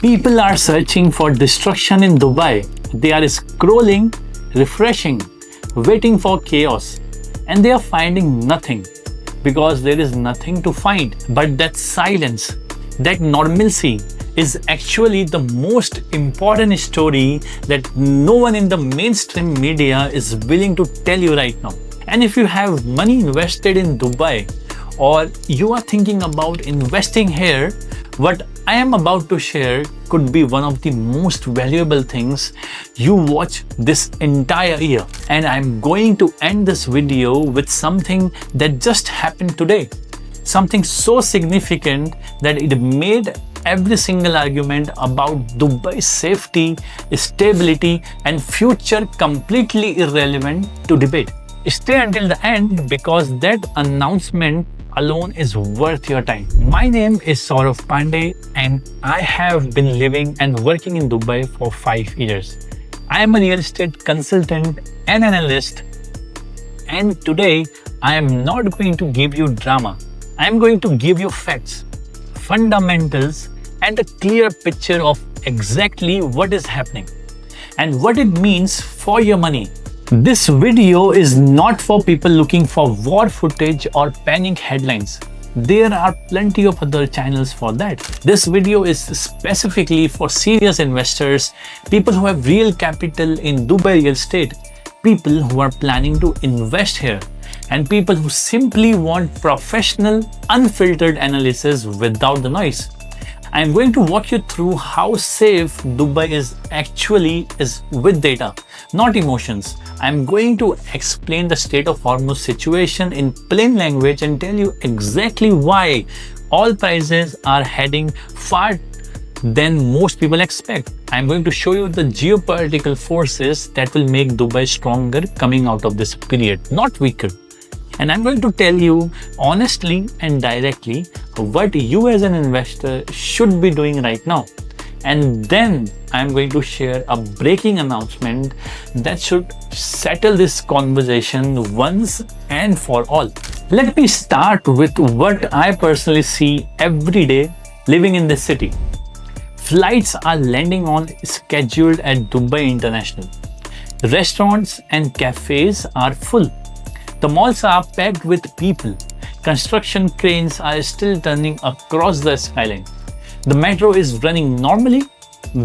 People are searching for destruction in Dubai. They are scrolling, refreshing, waiting for chaos, and they are finding nothing because there is nothing to find. But that silence, that normalcy is actually the most important story that no one in the mainstream media is willing to tell you right now. And if you have money invested in Dubai or you are thinking about investing here, what I am about to share could be one of the most valuable things you watch this entire year. And I'm going to end this video with something that just happened today. Something so significant that it made every single argument about Dubai's safety, stability, and future completely irrelevant to debate. Stay until the end because that announcement alone is worth your time. My name is Saurav Pandey and I have been living and working in Dubai for 5 years. I am a real estate consultant and analyst, and today I am not going to give you drama. I am going to give you facts, fundamentals, and a clear picture of exactly what is happening and what it means for your money. This video is not for people looking for war footage or panic headlines. There are plenty of other channels for that. This video is specifically for serious investors, people who have real capital in Dubai real estate, people who are planning to invest here, and people who simply want professional, unfiltered analysis without the noise. I am going to walk you through how safe Dubai actually is with data, not emotions. I am going to explain the Strait of Hormuz situation in plain language and tell you exactly why oil prices are heading far than most people expect. I am going to show you the geopolitical forces that will make Dubai stronger coming out of this period, not weaker. And I'm going to tell you honestly and directly what you as an investor should be doing right now. And then I'm going to share a breaking announcement that should settle this conversation once and for all. Let me start with what I personally see every day living in this city. Flights are landing on scheduled at Dubai International. Restaurants and cafes are full. The malls are packed with people. Construction cranes are still turning across the skyline. The metro is running normally.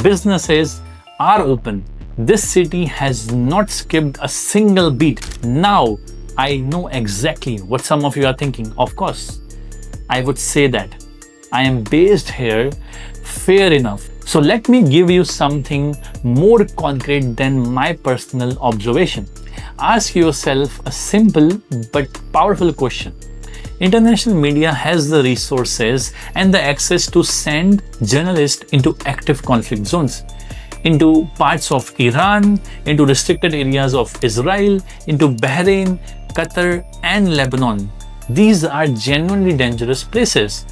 Businesses are open. This city has not skipped a single beat. Now, I know exactly what some of you are thinking. Of course, I would say that. I am based here. Fair enough. So let me give you something more concrete than my personal observation. Ask yourself a simple but powerful question. International media has the resources and the access to send journalists into active conflict zones, into parts of Iran, into restricted areas of Israel, into Bahrain, Qatar, and Lebanon. These are genuinely dangerous places.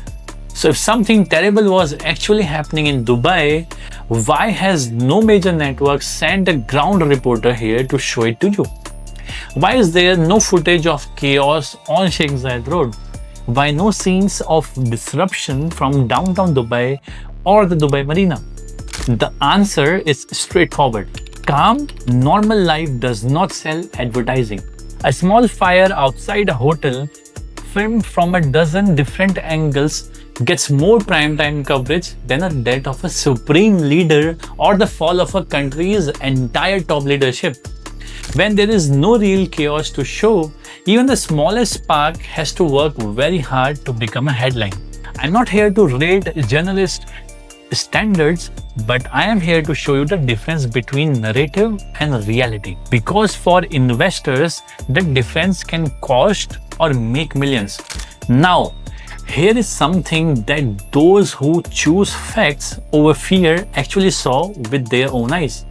So if something terrible was actually happening in Dubai, why has no major network sent a ground reporter here to show it to you? Why is there no footage of chaos on Sheikh Zayed Road? Why no scenes of disruption from downtown Dubai or the Dubai Marina? The answer is straightforward. Calm, normal life does not sell advertising. A small fire outside a hotel, filmed from a dozen different angles, gets more primetime coverage than a death of a supreme leader or the fall of a country's entire top leadership. When there is no real chaos to show, even the smallest spark has to work very hard to become a headline. I'm not here to rate journalist standards, but I am here to show you the difference between narrative and reality. Because for investors, the difference can cost or make millions. Now, here is something that those who choose facts over fear actually saw with their own eyes.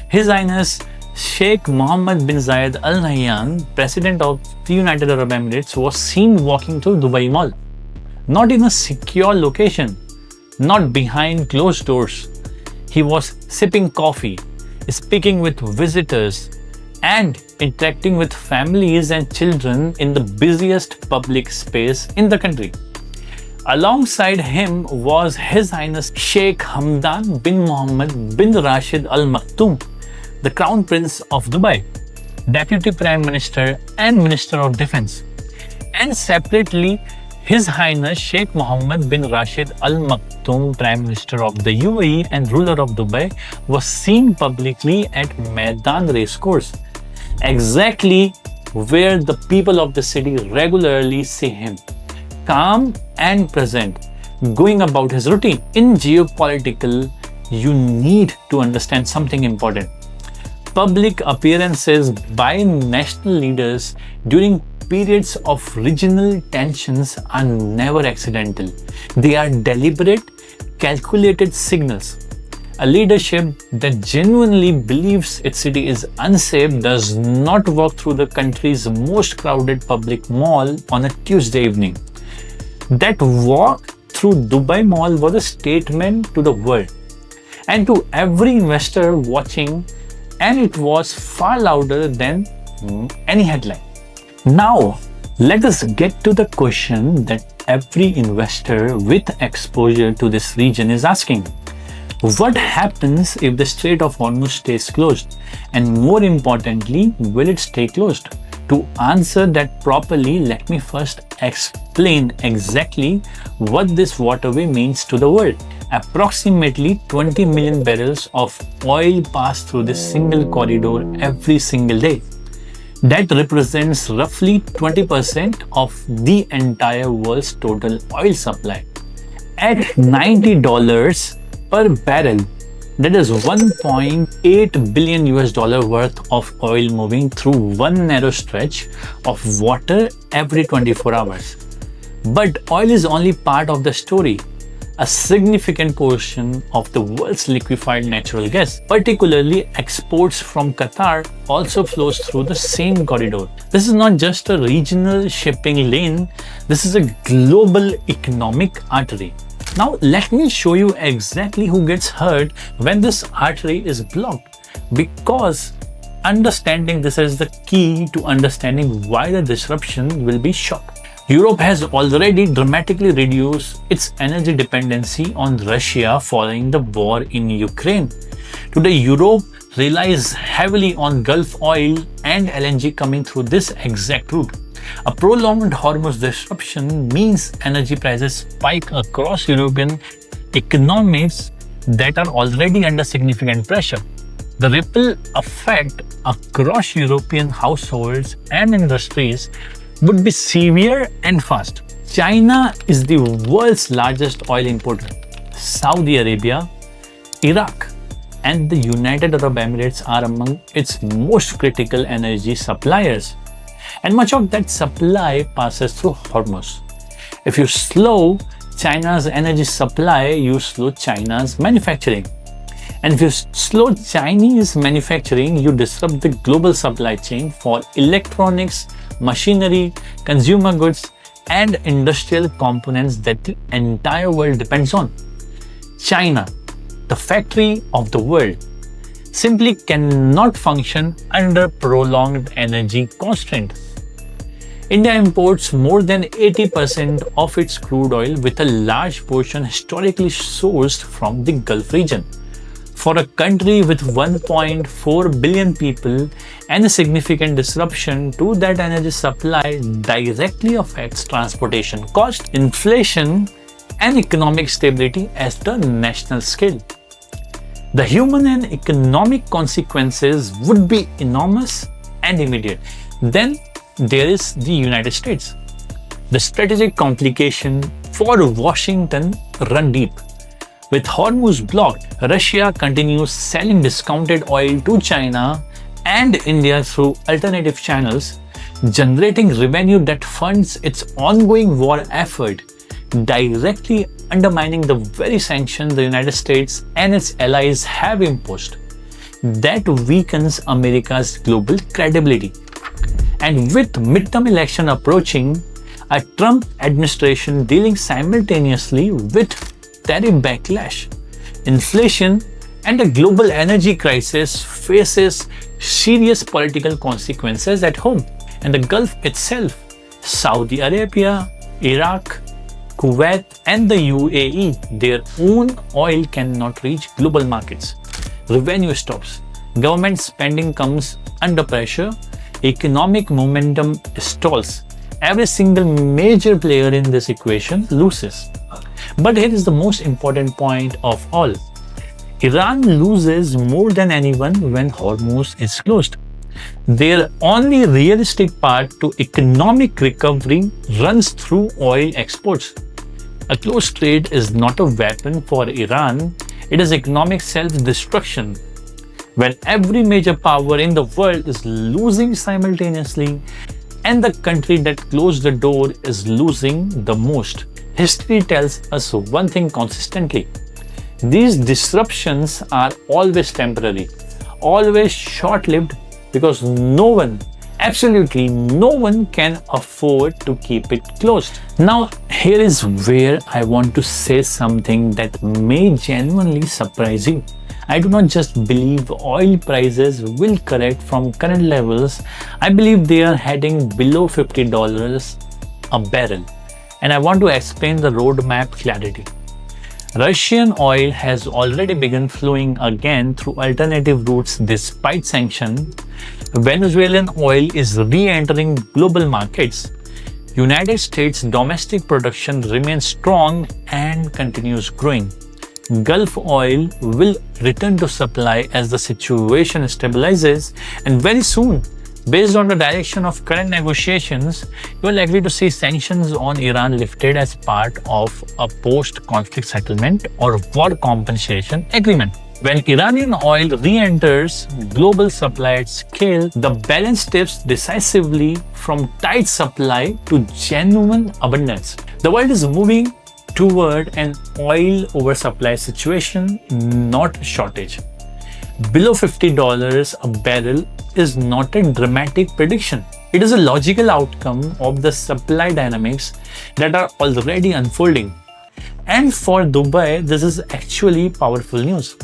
His Highness Sheikh Mohammed bin Zayed Al Nahyan, President of the United Arab Emirates, was seen walking through Dubai Mall. Not in a secure location, not behind closed doors. He was sipping coffee, speaking with visitors, and interacting with families and children in the busiest public space in the country. Alongside him was His Highness Sheikh Hamdan bin Mohammed bin Rashid Al Maktoum, the Crown Prince of Dubai, Deputy Prime Minister and Minister of Defense. And separately, His Highness Sheikh Mohammed bin Rashid Al Maktoum, Prime Minister of the UAE and ruler of Dubai, was seen publicly at Maidan Racecourse, exactly where the people of the city regularly see him, calm and present, going about his routine. In geopolitical, you need to understand something important. Public appearances by national leaders during periods of regional tensions are never accidental. They are deliberate, calculated signals. A leadership that genuinely believes its city is unsafe does not walk through the country's most crowded public mall on a Tuesday evening. That walk through Dubai Mall was a statement to the world and to every investor watching, and it was far louder than any headline. Now, let us get to the question that every investor with exposure to this region is asking. What happens if the Strait of Hormuz stays closed? And more importantly, will it stay closed? To answer that properly, let me first explain exactly what this waterway means to the world. Approximately 20 million barrels of oil pass through this single corridor every single day. That represents roughly 20% of the entire world's total oil supply. At $90 per barrel, that is 1.8 billion US dollar worth of oil moving through one narrow stretch of water every 24 hours. But oil is only part of the story. A significant portion of the world's liquefied natural gas, particularly exports from Qatar, also flows through the same corridor. This is not just a regional shipping lane, this is a global economic artery. Now let me show you exactly who gets hurt when this artery is blocked, because understanding this is the key to understanding why the disruption will be shock. Europe has already dramatically reduced its energy dependency on Russia following the war in Ukraine. Today, Europe relies heavily on Gulf oil and LNG coming through this exact route. A prolonged Hormuz disruption means energy prices spike across European economies that are already under significant pressure. The ripple effect across European households and industries would be severe and fast. China is the world's largest oil importer. Saudi Arabia, Iraq, and the United Arab Emirates are among its most critical energy suppliers. And much of that supply passes through Hormuz. If you slow China's energy supply, you slow China's manufacturing. And if you slow Chinese manufacturing, you disrupt the global supply chain for electronics, machinery, consumer goods, and industrial components that the entire world depends on. China, the factory of the world, simply cannot function under prolonged energy constraints. India imports more than 80% of its crude oil, with a large portion historically sourced from the Gulf region. For a country with 1.4 billion people, any significant disruption to that energy supply directly affects transportation cost, inflation, and economic stability at the national scale. The human and economic consequences would be enormous and immediate. Then there is the United States. The strategic complication for Washington run deep. With Hormuz blocked, Russia continues selling discounted oil to China and India through alternative channels, generating revenue that funds its ongoing war effort, directly undermining the very sanctions the United States and its allies have imposed. That weakens America's global credibility. And with midterm election approaching, a Trump administration dealing simultaneously with tariff backlash, inflation, and a global energy crisis faces serious political consequences at home. And the Gulf itself, Saudi Arabia, Iraq, Kuwait and the UAE, their own oil cannot reach global markets. Revenue stops. Government spending comes under pressure. Economic momentum stalls. Every single major player in this equation loses. But here is the most important point of all. Iran loses more than anyone when Hormuz is closed. Their only realistic path to economic recovery runs through oil exports. A closed trade is not a weapon for Iran, it is economic self-destruction. When every major power in the world is losing simultaneously and the country that closed the door is losing the most, history tells us one thing consistently. These disruptions are always temporary, always short-lived, because no one, absolutely no one, can afford to keep it closed. Now, here is where I want to say something that may genuinely surprise you. I do not just believe oil prices will correct from current levels. I believe they are heading below $50 a barrel. And I want to explain the roadmap clarity. Russian oil has already begun flowing again through alternative routes despite sanctions. Venezuelan oil is re-entering global markets. United States domestic production remains strong and continues growing. Gulf oil will return to supply as the situation stabilizes, and very soon, based on the direction of current negotiations, you are likely to see sanctions on Iran lifted as part of a post-conflict settlement or war compensation agreement. When Iranian oil re-enters global supply at scale, the balance shifts decisively from tight supply to genuine abundance. The world is moving toward an oil oversupply situation, not shortage. Below $50 a barrel is not a dramatic prediction. It is a logical outcome of the supply dynamics that are already unfolding. And for Dubai, this is actually powerful news.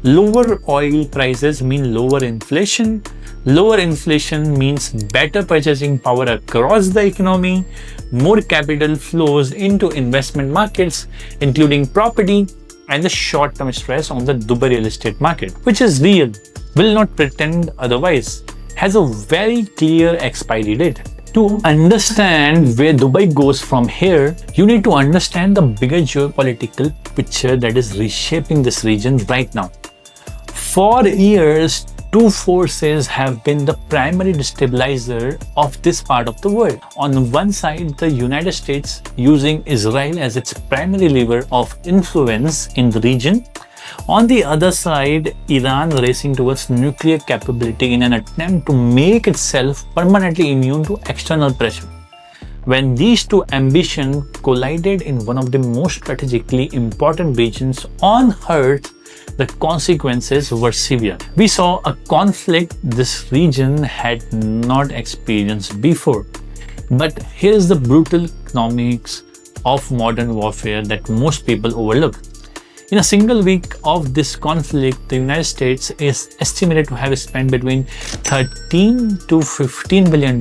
Lower oil prices mean lower inflation. Lower inflation means better purchasing power across the economy. More capital flows into investment markets, including property, and the short-term stress on the Dubai real estate market, which is real, will not pretend otherwise, has a very clear expiry date. To understand where Dubai goes from here, you need to understand the bigger geopolitical picture that is reshaping this region right now. For years, two forces have been the primary destabilizer of this part of the world. On one side, the United States using Israel as its primary lever of influence in the region. On the other side, Iran racing towards nuclear capability in an attempt to make itself permanently immune to external pressure. When these two ambitions collided in one of the most strategically important regions on Earth, the consequences were severe. We saw a conflict this region had not experienced before. But here is the brutal economics of modern warfare that most people overlook. In a single week of this conflict, the United States is estimated to have spent between $13 to $15 billion.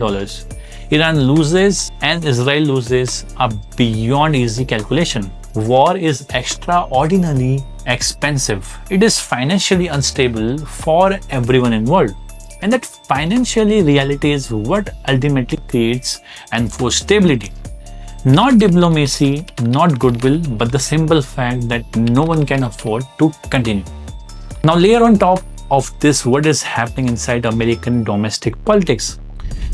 Iran loses and Israel loses are beyond easy calculation. War is extraordinarily expensive. It is financially unstable for everyone involved. And that financially reality is what ultimately creates and forces stability. Not diplomacy, not goodwill, but the simple fact that no one can afford to continue. Now layer on top of this what is happening inside American domestic politics.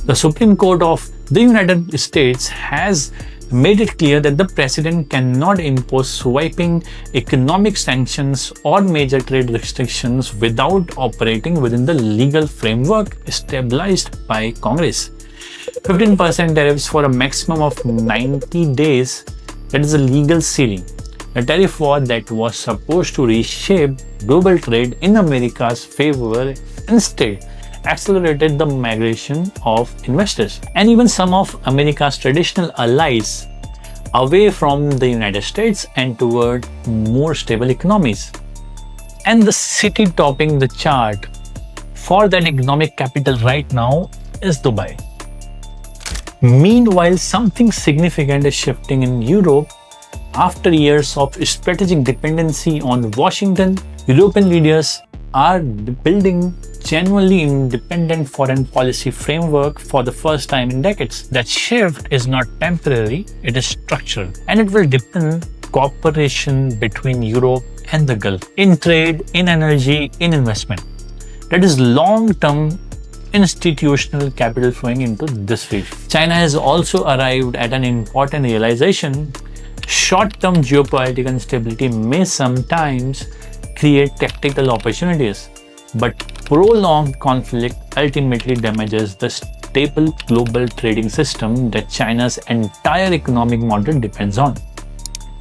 The Supreme Court of the United States has made it clear that the president cannot impose sweeping economic sanctions or major trade restrictions without operating within the legal framework established by Congress. 15% tariffs for a maximum of 90 days, that is a legal ceiling. A tariff war that was supposed to reshape global trade in America's favor instead accelerated the migration of investors and even some of America's traditional allies away from the United States and toward more stable economies. And the city topping the chart for that economic capital right now is Dubai. Meanwhile, something significant is shifting in Europe After years of strategic dependency on Washington, European leaders are building genuinely independent foreign policy framework for the first time in decades. That shift is not temporary, it is structural, and it will deepen cooperation between Europe and the Gulf in trade, in energy, in investment. That is long-term institutional capital flowing into this region. China has also arrived at an important realization. Short-term geopolitical instability may sometimes create tactical opportunities, but prolonged conflict ultimately damages the stable global trading system that China's entire economic model depends on.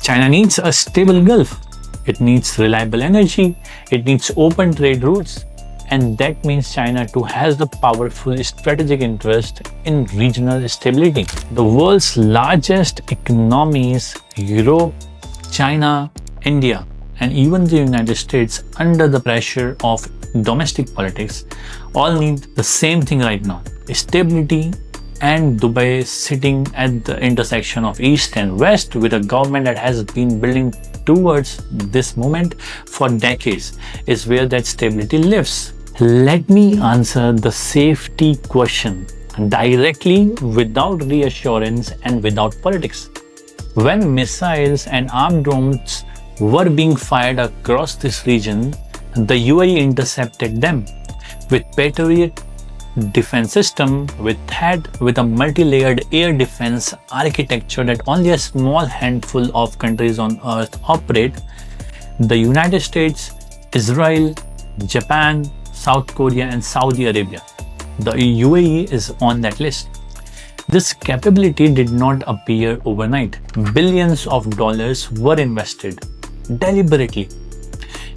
China needs a stable Gulf. It needs reliable energy. It needs open trade routes. And that means China too has the powerful strategic interest in regional stability. The world's largest economies, Europe, China, India, and even the United States, under the pressure of domestic politics, all need the same thing right now: stability. And Dubai is sitting at the intersection of East and West with a government that has been building towards this moment for decades, is where that stability lives. Let me answer the safety question directly, without reassurance and without politics. When missiles and armed drones were being fired across this region, the UAE intercepted them with Patriot defense system, with THAAD, with a multi-layered air defense architecture that only a small handful of countries on earth operate. The United States, Israel, Japan, South Korea, and Saudi Arabia. The UAE is on that list. This capability did not appear overnight. Billions of dollars were invested deliberately,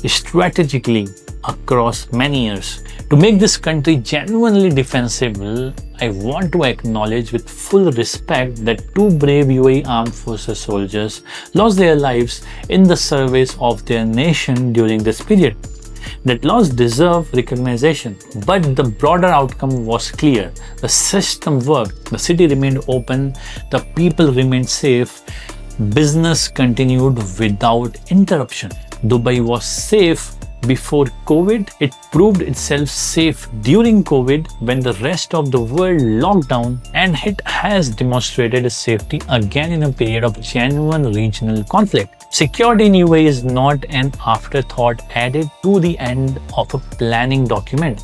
strategically, across many years. To make this country genuinely defensible, I want to acknowledge with full respect that two brave UAE armed forces soldiers lost their lives in the service of their nation during this period. That loss deserves recognition, but the broader outcome was clear. The system worked, the city remained open, the people remained safe, business continued without interruption. Dubai was safe before COVID. It proved itself safe during COVID when the rest of the world locked down, and it has demonstrated its safety again in a period of genuine regional conflict. Security in UAE is not an afterthought added to the end of a planning document.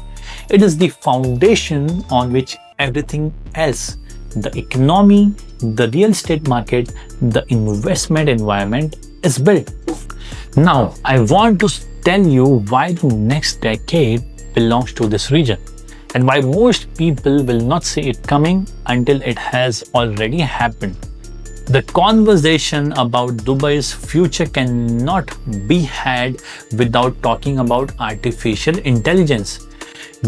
It is the foundation on which everything else, the economy, the real estate market, the investment environment is built. Now, I want to tell you why the next decade belongs to this region and why most people will not see it coming until it has already happened. The conversation about Dubai's future cannot be had without talking about artificial intelligence.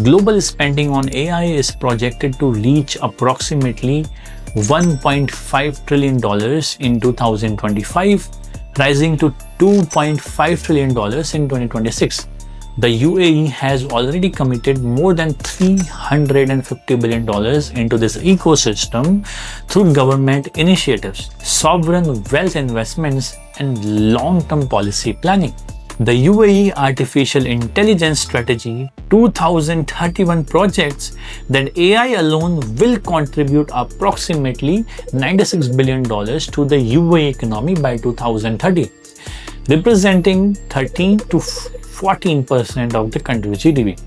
Global spending on AI is projected to reach approximately $1.5 trillion in 2025, rising to $2.5 trillion in 2026. The UAE has already committed more than $350 billion into this ecosystem through government initiatives, sovereign wealth investments, and long-term policy planning. The UAE Artificial Intelligence Strategy 2031 projects that AI alone will contribute approximately $96 billion to the UAE economy by 2030, representing 13 to 14% of the country's GDP.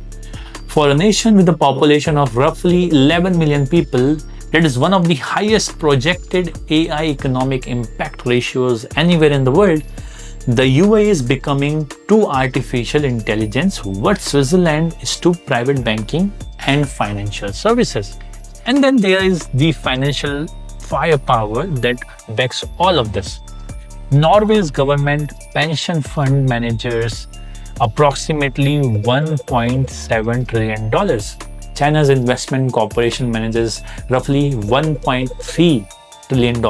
For a nation with a population of roughly 11 million people, that is one of the highest projected AI economic impact ratios anywhere in the world. The UAE is becoming to artificial intelligence what Switzerland is to private banking and financial services. And then there is the financial firepower that backs all of this. Norway's government pension fund manages approximately $1.7 trillion. China's investment corporation manages roughly $1.3 trillion.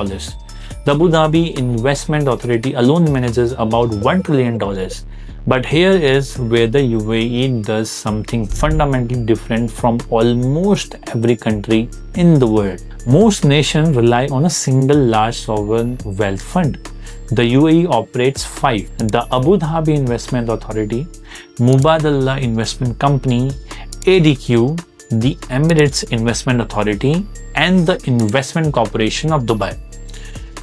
The Abu Dhabi Investment Authority alone manages about $1 trillion. But here is where the UAE does something fundamentally different from almost every country in the world. Most nations rely on a single large sovereign wealth fund. The UAE operates 5: the Abu Dhabi Investment Authority, Mubadala Investment Company, ADQ, the Emirates Investment Authority, and the Investment Corporation of Dubai.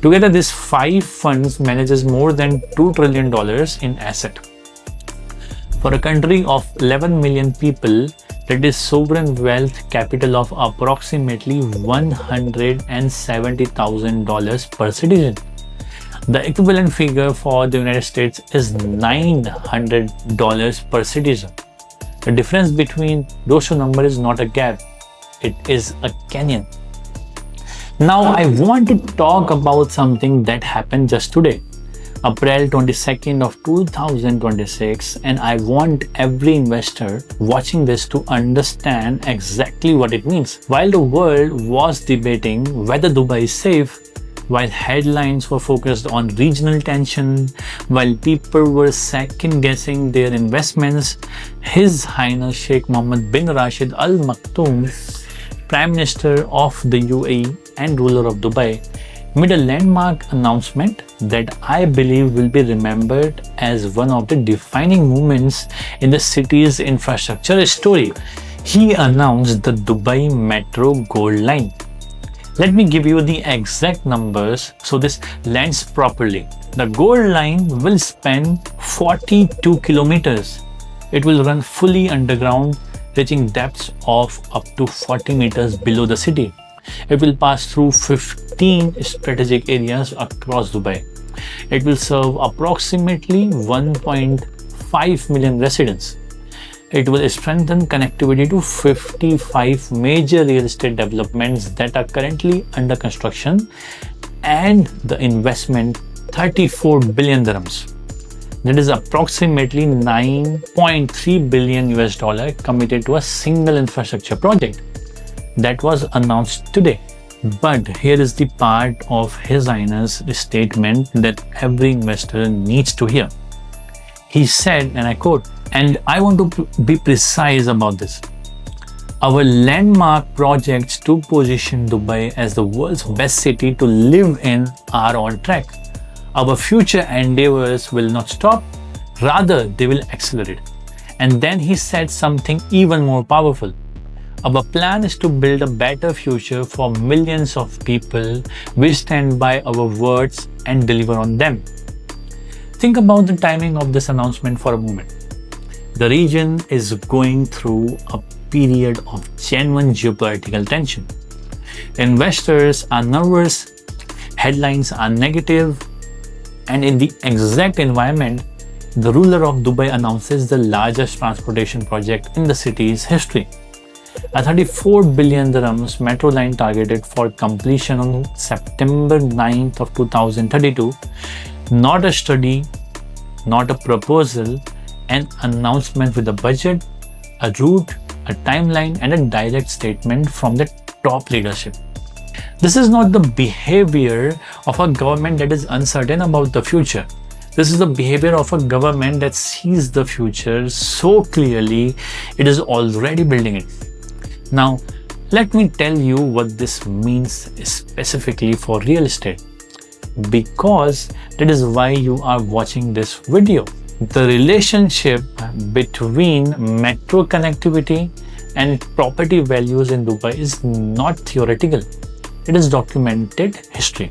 Together, these 5 funds manages more than $2 trillion in asset. For a country of 11 million people, that is sovereign wealth capital of approximately $170,000 per citizen. The equivalent figure for the United States is $900 per citizen. The difference between those two numbers is not a gap, it is a canyon. Now I want to talk about something that happened just today, April 22nd of 2026, and I want every investor watching this to understand exactly what it means. While the world was debating whether Dubai is safe, while headlines were focused on regional tension, while people were second-guessing their investments, His Highness Sheikh Mohammed bin Rashid Al Maktoum, Prime Minister of the UAE and ruler of Dubai, made a landmark announcement that I believe will be remembered as one of the defining moments in the city's infrastructure story. He announced the Dubai Metro Gold Line. Let me give you the exact numbers so this lands properly. The Gold Line will span 42 kilometers. It will run fully underground, reaching depths of up to 40 meters below the city. It will pass through 15 strategic areas across Dubai. It will serve approximately 1.5 million residents. It will strengthen connectivity to 55 major real estate developments that are currently under construction, and the investment 34 billion dirhams. That is approximately 9.3 billion US dollar committed to a single infrastructure project. That was announced today. But here is the part of His Highness' statement that every investor needs to hear. He said, and I quote, and I want to be precise about this: our landmark projects to position Dubai as the world's best city to live in are on track. Our future endeavors will not stop, rather they will accelerate. And then he said something even more powerful. Our plan is to build a better future for millions of people. We stand by our words and deliver on them. Think about the timing of this announcement for a moment. The region is going through a period of genuine geopolitical tension. Investors are nervous, headlines are negative, and in the exact environment, the ruler of Dubai announces the largest transportation project in the city's history. A 34 billion dirhams metro line targeted for completion on September 9th of 2032. Not a study, not a proposal, an announcement with a budget, a route, a timeline, and a direct statement from the top leadership. This is not the behavior of a government that is uncertain about the future. This is the behavior of a government that sees the future so clearly it is already building it. Now, let me tell you what this means specifically for real estate, because that is why you are watching this video. The relationship between metro connectivity and property values in Dubai is not theoretical. It is documented history.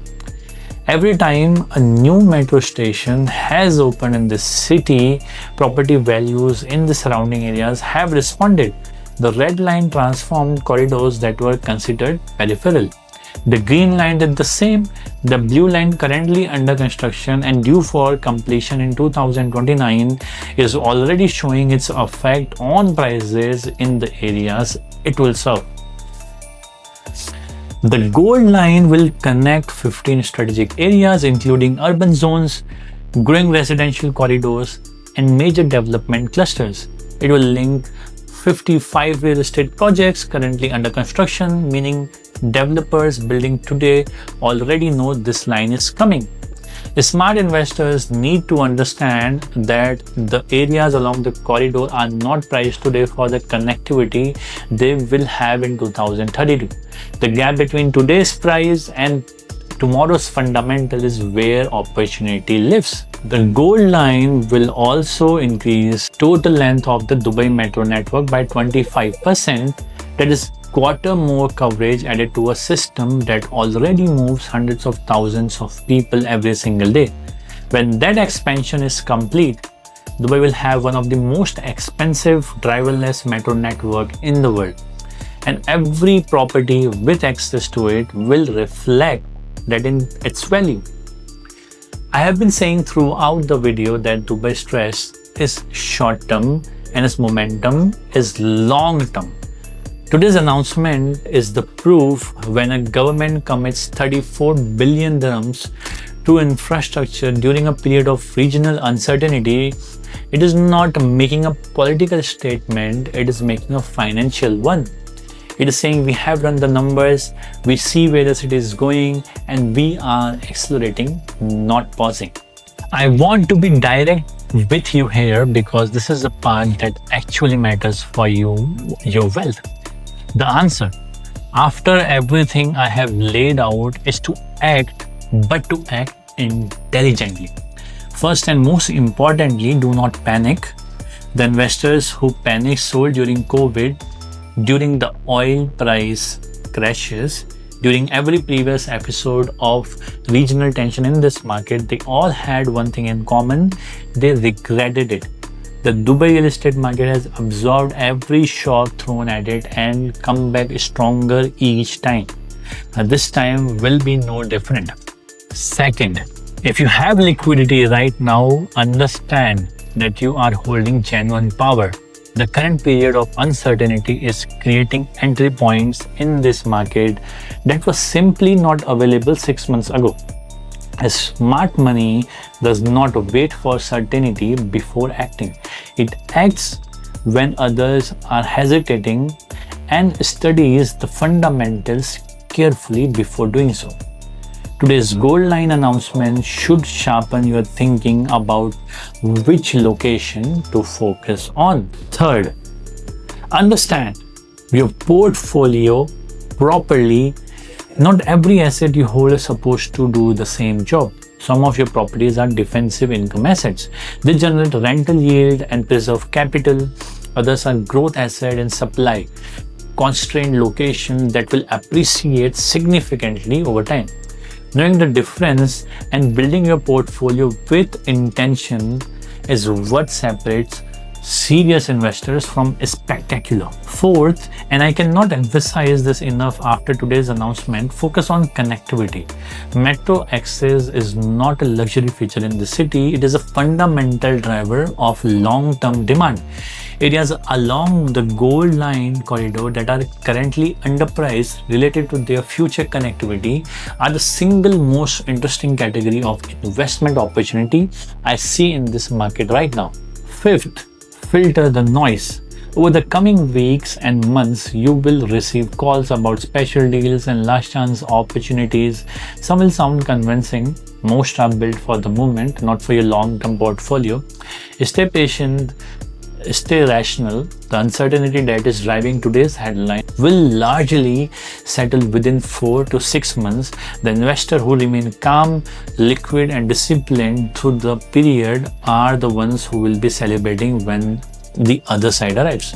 Every time a new metro station has opened in this city, property values in the surrounding areas have responded. The red line transformed corridors that were considered peripheral. The green line did the same. The blue line, currently under construction and due for completion in 2029, is already showing its effect on prices in the areas it will serve. The gold line will connect 15 strategic areas, including urban zones, growing residential corridors, and major development clusters. It will link 55 real estate projects currently under construction, meaning developers building today already know this line is coming. Smart investors need to understand that the areas along the corridor are not priced today for the connectivity they will have in 2032. The gap between today's price and tomorrow's fundamental is where opportunity lives. The gold line will also increase total length of the Dubai metro network by 25%. That is quarter more coverage added to a system that already moves hundreds of thousands of people every single day. When that expansion is complete, Dubai will have one of the most expensive driverless metro network in the world. And every property with access to it will reflect that in its value. I have been saying throughout the video that Dubai stress is short-term and its momentum is long-term. Today's announcement is the proof. When a government commits 34 billion dirhams to infrastructure during a period of regional uncertainty, it is not making a political statement, it is making a financial one. It is saying we have run the numbers, we see where the city is going, and we are accelerating, not pausing. I want to be direct with you here because this is the part that actually matters for you, your wealth. The answer, after everything I have laid out, is to act, but to act intelligently. First and most importantly, do not panic. The investors who panicked sold during COVID, during the oil price crashes, during every previous episode of regional tension in this market, they all had one thing in common: they regretted it. The Dubai real estate market has absorbed every shock thrown at it and come back stronger each time. This time will be no different. Second, if you have liquidity right now, understand that you are holding genuine power. The current period of uncertainty is creating entry points in this market that was simply not available 6 months ago. A smart money does not wait for certainty before acting. It acts when others are hesitating and studies the fundamentals carefully before doing so. Today's gold line announcement should sharpen your thinking about which location to focus on. Third, understand your portfolio properly. Not every asset you hold is supposed to do the same job. Some of your properties are defensive income assets. They generate rental yield and preserve capital. Others are growth asset and supply constrained location that will appreciate significantly over time. Knowing the difference and building your portfolio with intention is what separates serious investors from spectacular. Fourth, and I cannot emphasize this enough after today's announcement, focus on connectivity. Metro access is not a luxury feature in the city, it is a fundamental driver of long-term demand. Areas along the Gold Line corridor that are currently underpriced related to their future connectivity are the single most interesting category of investment opportunity I see in this market right now. Fifth, filter the noise. Over the coming weeks and months, you will receive calls about special deals and last chance opportunities. Some will sound convincing. Most are built for the moment, not for your long-term portfolio. Stay patient. Stay rational. The uncertainty that is driving today's headline will largely settle within 4 to 6 months. The investors who remain calm, liquid and disciplined through the period are the ones who will be celebrating when the other side arrives.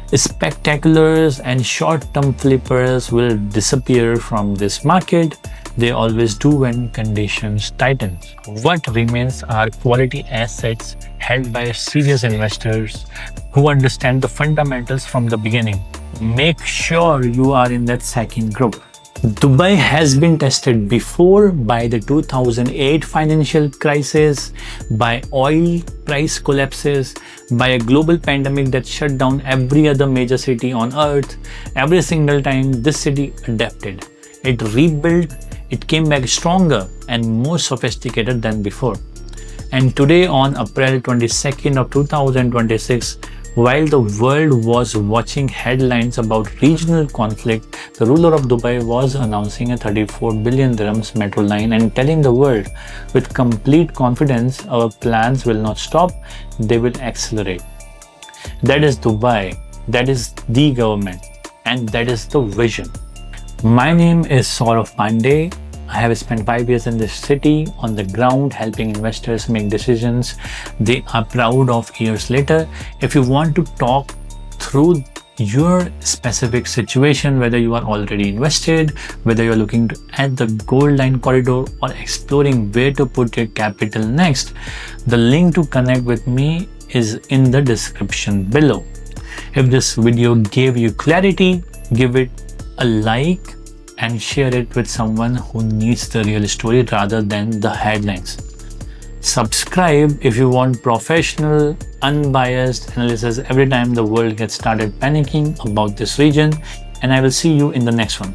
Spectaculars and short-term flippers will disappear from this market. They always do when conditions tighten. What remains are quality assets held by serious investors who understand the fundamentals from the beginning. Make sure you are in that second group. Dubai has been tested before by the 2008 financial crisis, by oil price collapses, by a global pandemic that shut down every other major city on earth. Every single time this city adapted, it rebuilt, it came back stronger and more sophisticated than before. And today on April 22nd of 2026, while the world was watching headlines about regional conflict, the ruler of Dubai was announcing a 34 billion dirhams metro line and telling the world with complete confidence, our plans will not stop, they will accelerate. That is Dubai, that is the government, and that is the vision. My name is Saurav Pandey. I have spent 5 years in this city on the ground helping investors make decisions they are proud of years later. If you want to talk through your specific situation, whether you are already invested, whether you're looking at the gold line corridor or exploring where to put your capital next, the link to connect with me is in the description below. If this video gave you clarity, give it a like and share it with someone who needs the real story rather than the headlines. Subscribe if you want professional, unbiased analysis every time the world gets started panicking about this region, and I will see you in the next one.